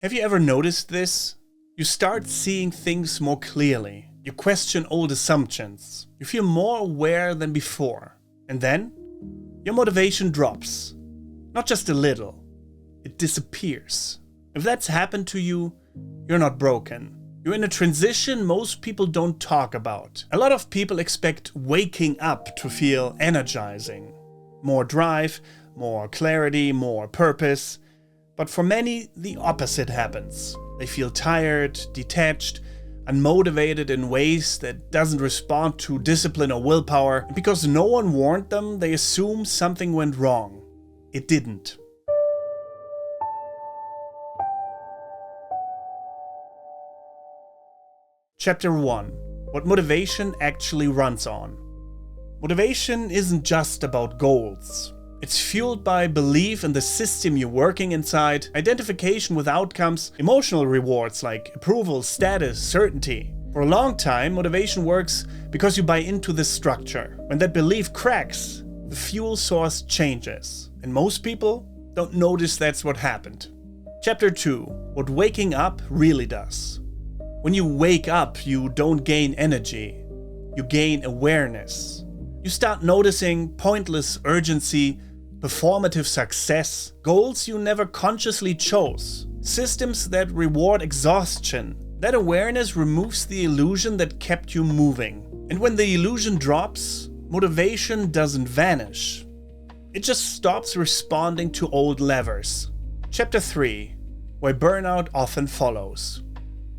Have you ever noticed this? You start seeing things more clearly. You question old assumptions. You feel more aware than before. And then, your motivation drops. Not just a little. It disappears. If that's happened to you, you're not broken. You're in a transition most people don't talk about. A lot of people expect waking up to feel energizing. More drive, more clarity, more purpose. But for many, the opposite happens. They feel tired, detached, unmotivated in ways that doesn't respond to discipline or willpower. And because no one warned them, they assume something went wrong. It didn't. Chapter 1. What motivation actually runs on. Motivation isn't just about goals. It's fueled by belief in the system you're working inside, identification with outcomes, emotional rewards like approval, status, certainty. For a long time, motivation works because you buy into this structure. When that belief cracks, the fuel source changes. And most people don't notice that's what happened. Chapter 2. What waking up really does. When you wake up, you don't gain energy. You gain awareness. You start noticing pointless urgency, performative success, goals you never consciously chose, systems that reward exhaustion. That awareness removes the illusion that kept you moving. And when the illusion drops, motivation doesn't vanish. It just stops responding to old levers. Chapter 3. Why burnout often follows.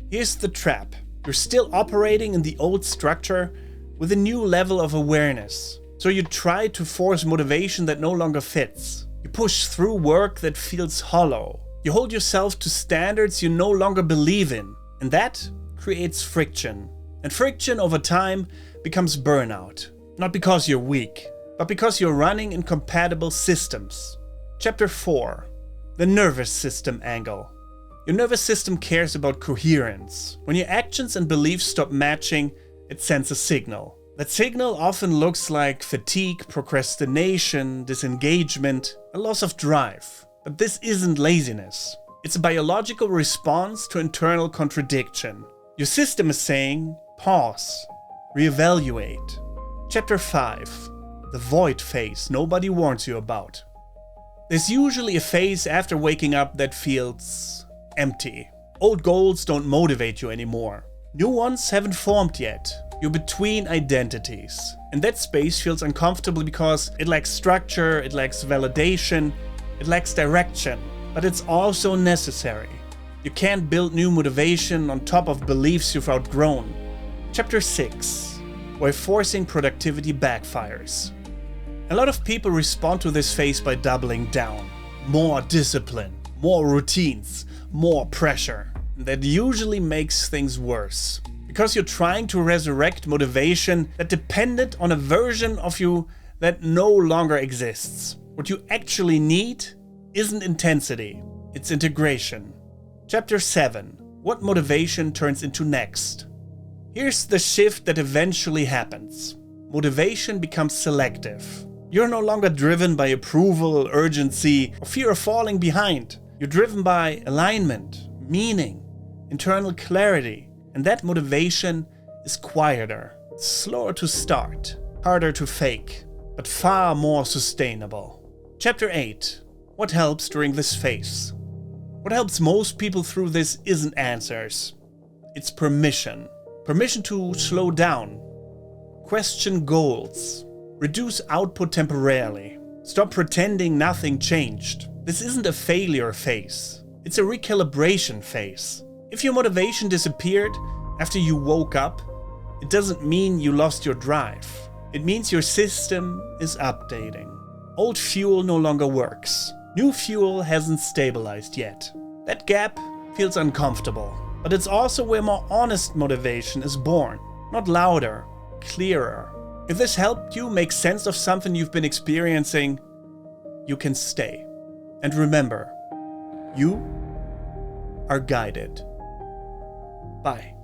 Here's the trap. You're still operating in the old structure with a new level of awareness. So you try to force motivation that no longer fits. You push through work that feels hollow. You hold yourself to standards you no longer believe in. And that creates friction. And friction over time becomes burnout. Not because you're weak, but because you're running incompatible systems. Chapter 4. The nervous system angle. Your nervous system cares about coherence. When your actions and beliefs stop matching, it sends a signal. That signal often looks like fatigue, procrastination, disengagement, a loss of drive. But this isn't laziness. It's a biological response to internal contradiction. Your system is saying, pause, reevaluate. Chapter 5. The void phase nobody warns you about. There's usually a phase after waking up that feels empty. Old goals don't motivate you anymore. New ones haven't formed yet. You're between identities. And that space feels uncomfortable because it lacks structure, it lacks validation, it lacks direction. But it's also necessary. You can't build new motivation on top of beliefs you've outgrown. Chapter 6. Why forcing productivity backfires. A lot of people respond to this phase by doubling down. More discipline, more routines, more pressure. That usually makes things worse. Because you're trying to resurrect motivation that depended on a version of you that no longer exists. What you actually need isn't intensity, it's integration. Chapter 7. What motivation turns into next. Here's the shift that eventually happens. Motivation becomes selective. You're no longer driven by approval, urgency, or fear of falling behind. You're driven by alignment, meaning, internal clarity. And that motivation is quieter, slower to start, harder to fake, but far more sustainable. Chapter 8. What helps during this phase? What helps most people through this isn't answers. It's permission. Permission to slow down, question goals, reduce output temporarily, stop pretending nothing changed. This isn't a failure phase. It's a recalibration phase. If your motivation disappeared after you woke up, it doesn't mean you lost your drive. It means your system is updating. Old fuel no longer works. New fuel hasn't stabilized yet. That gap feels uncomfortable, but it's also where more honest motivation is born. Not louder, clearer. If this helped you make sense of something you've been experiencing, you can stay. And remember, you are guided. Bye.